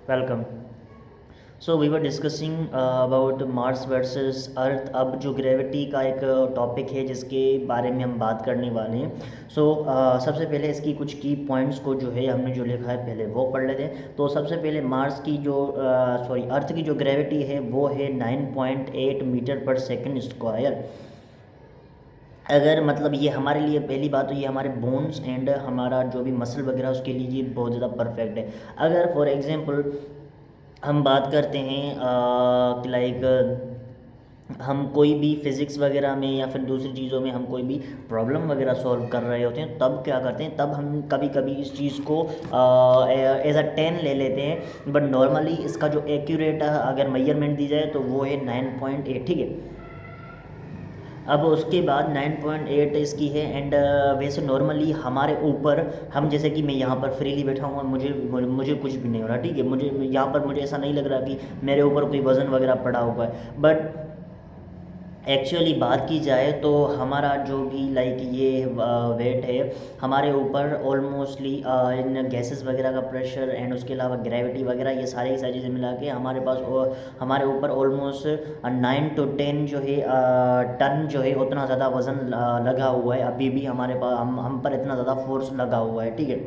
Welcome. So we were discussing about Mars versus Earth. अब जो gravity का एक टॉपिक है जिसके बारे में हम बात करने वाले हैं। सबसे पहले इसकी कुछ की पॉइंट्स को जो है हमने जो लिखा है पहले वो पढ़ लेते हैं। तो सबसे पहले मार्स की जो अर्थ की जो ग्रेविटी है वो है 9.8 मीटर पर सेकंड स्क्वायर। अगर मतलब ये हमारे लिए पहली बात तो ये हमारे बोन्स एंड हमारा जो भी मसल वगैरह उसके लिए ये बहुत ज़्यादा परफेक्ट है। अगर फॉर एग्जांपल हम बात करते हैं कि हम कोई भी फिज़िक्स वगैरह में या फिर दूसरी चीज़ों में हम कोई भी प्रॉब्लम वगैरह सॉल्व कर रहे होते हैं, तब क्या करते हैं, तब हम कभी कभी इस चीज़ को एज अ 10 ले लेते हैं। बट नॉर्मली इसका जो एक्यूरेट अगर मेजरमेंट दी जाए तो वो है 9.8। ठीक है। अब उसके बाद 9.8 इसकी है एंड वैसे नॉर्मली हमारे ऊपर हम जैसे कि मैं यहाँ पर फ्रीली बैठा हूँ, मुझे मुझे कुछ भी नहीं हो रहा। ठीक है, मुझे यहाँ पर मुझे ऐसा नहीं लग रहा कि मेरे ऊपर कोई वज़न वगैरह पड़ा हुआ है। बट एक्चुअली बात की जाए तो हमारा जो भी ये वेट है हमारे ऊपर ऑलमोस्टली इन गैसेस वगैरह का प्रेशर एंड उसके अलावा ग्रेविटी वगैरह ये सारी की सारी चीज़ें मिला के हमारे पास हमारे ऊपर ऑलमोस्ट 9 to 10 जो है टन जो है उतना ज़्यादा वज़न लगा हुआ है। अभी भी हमारे पास हम पर इतना ज़्यादा फोर्स लगा हुआ है। ठीक है।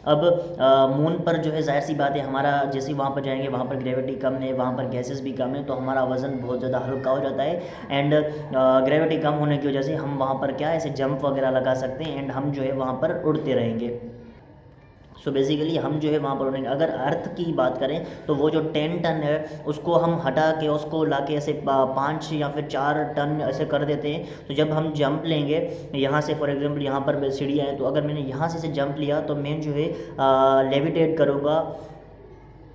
अब मून पर जो है जाहिर सी बात है हमारा जैसे वहाँ पर जाएंगे वहाँ पर ग्रेविटी कम है, वहाँ पर गैसेस भी कम है, तो हमारा वज़न बहुत ज़्यादा हल्का हो जाता है। एंड ग्रेविटी कम होने की वजह से हम वहाँ पर क्या ऐसे जंप वगैरह लगा सकते हैं एंड हम जो है वहाँ पर उड़ते रहेंगे। सो बेसिकली हम जो है वहाँ पर उड़ेंगे। अगर अर्थ की बात करें तो वो जो 10 टन है उसको हम हटा के उसको ला के ऐसे 5 या फिर 4 टन ऐसे कर देते हैं। तो जब हम जंप लेंगे यहाँ से, फॉर एग्जांपल यहाँ पर सीढ़ियाँ हैं, तो अगर मैंने यहाँ से जंप लिया तो मैं जो है लेविटेट करूँगा।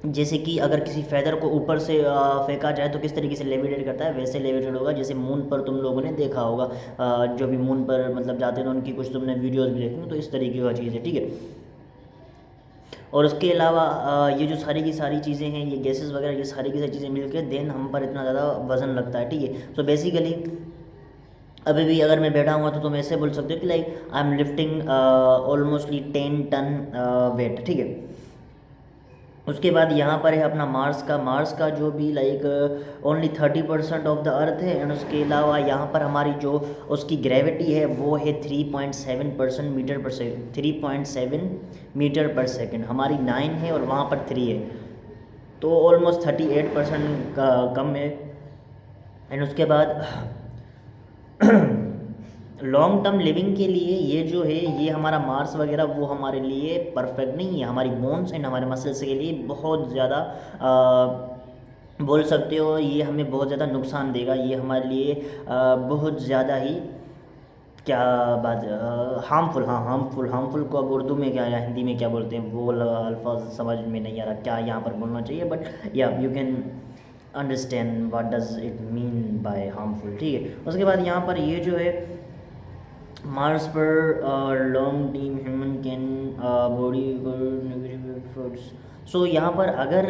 जैसे कि अगर किसी फेदर को ऊपर से फेंका जाए तो किस तरीके से लेविटेट करता है, वैसे लेविटेट होगा जैसे मून पर तुम लोगों ने देखा होगा। जो भी मून पर मतलब जाते हैं ना उनकी कुछ तुमने वीडियोस भी देखी, तो इस तरीके का चीज़ है। ठीक है। और उसके अलावा ये जो सारी की सारी चीज़ें हैं, ये गैसेस वगैरह, ये सारी की सारी चीज़ें मिलकर देन हम पर इतना ज़्यादा वज़न लगता है। ठीक है। सो बेसिकली अभी भी अगर मैं बैठा हुआ तो तुम ऐसे बोल सकते हो कि I am lifting almostly 10 ton weight. ठीक है। उसके बाद यहाँ पर है अपना मार्स का जो भी ओनली 30% ऑफ द अर्थ है। एंड उसके अलावा यहाँ पर हमारी जो उसकी ग्रेविटी है वो है 3.7% मीटर पर सेकेंड, 3.7 मीटर पर सेकेंड। हमारी 9 है और वहाँ पर 3 है, तो ऑलमोस्ट 38% का कम है। एंड उसके बाद लॉन्ग टर्म लिविंग के लिए ये जो है ये हमारा मार्स वगैरह वो हमारे लिए परफेक्ट नहीं है। हमारी बोन्स एंड हमारे मसल्स के लिए बहुत ज़्यादा बोल सकते हो ये हमें बहुत ज़्यादा नुकसान देगा। ये हमारे लिए बहुत ज़्यादा ही क्या बात, हार्मफुल, हाँ हार्मफुल को अब उर्दू में क्या या हिंदी में क्या बोलते हैं वो अल्फाज समझ में नहीं आ रहा क्या यहाँ पर बोलना चाहिए। बट या you can understand what does it mean by harmful. ठीक है। उसके बाद यहाँ पर ये जो है मार्स पर long term human can body efforts. So यहाँ पर अगर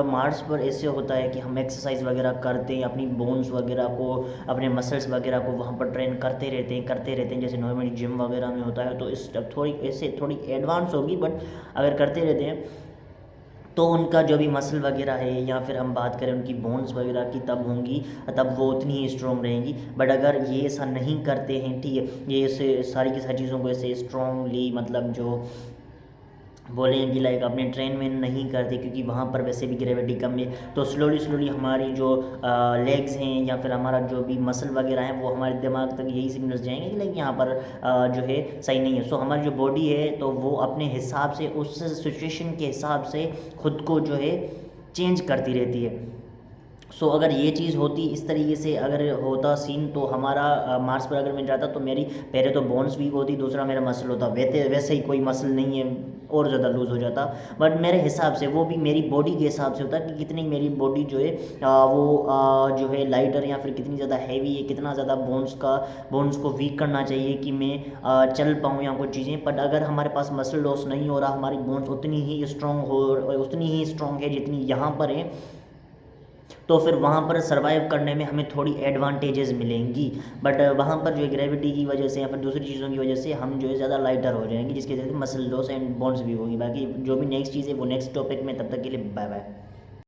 मार्स पर ऐसे होता है कि हम एक्सरसाइज वगैरह करते हैं, अपनी बोन्स वगैरह को, अपने मसल्स वगैरह को वहाँ पर ट्रेन करते रहते हैं जैसे नॉर्मली जिम वगैरह में होता है। तो इस थोड़ी ऐसे थोड़ी एडवांस होगी, बट अगर करते रहते हैं तो उनका जो भी मसल वगैरह है या फिर हम बात करें उनकी बोन्स वगैरह की तब होंगी, तब वो उतनी ही स्ट्रॉन्ग रहेंगी। बट अगर ये ऐसा नहीं करते हैं, ठीक है, ये ऐसे सारी की सारी चीज़ों को ऐसे स्ट्रॉन्गली मतलब जो बोलें कि अपने ट्रेन में नहीं करते क्योंकि वहाँ पर वैसे भी ग्रेविटी कम है, तो स्लोली हमारी जो लेग्स हैं या फिर हमारा जो भी मसल वगैरह हैं वो हमारे दिमाग तक यही सिग्नल्स जाएंगे कि यहाँ पर जो है सही नहीं है। सो हमारी जो बॉडी है तो वो अपने हिसाब से उस सिचुएशन के हिसाब से खुद को जो है चेंज करती रहती है। सो अगर ये चीज़ होती इस तरीके से अगर होता सीन, तो हमारा मार्स पर अगर मैं जाता तो मेरी पहले तो बोन्स वीक होती, दूसरा मेरा मसल होता, वैसे ही कोई मसल नहीं है और ज़्यादा लूज़ हो जाता। बट मेरे हिसाब से वो भी मेरी बॉडी के हिसाब से होता कि कितनी मेरी बॉडी जो है जो है लाइटर या फिर कितनी ज़्यादा हैवी है, कितना ज़्यादा बोन्स को वीक करना चाहिए कि मैं चल पाऊँ या कुछ चीज़ें। बट अगर हमारे पास मसल लॉस नहीं हो रहा, हमारी बोन्स उतनी ही स्ट्रॉन्ग है जितनी यहाँ पर है, तो फिर वहाँ पर सर्वाइव करने में हमें थोड़ी एडवांटेजेस मिलेंगी। बट वहाँ पर जो है ग्रेविटी की वजह से या फिर दूसरी चीज़ों की वजह से हम जो है ज़्यादा लाइटर हो जाएंगे, जिसकी वजह से मसल लॉस एंड बॉन्स भी होगी। बाकी जो भी नेक्स्ट चीज़ है वो नेक्स्ट टॉपिक में, तब तक के लिए बाय बाय।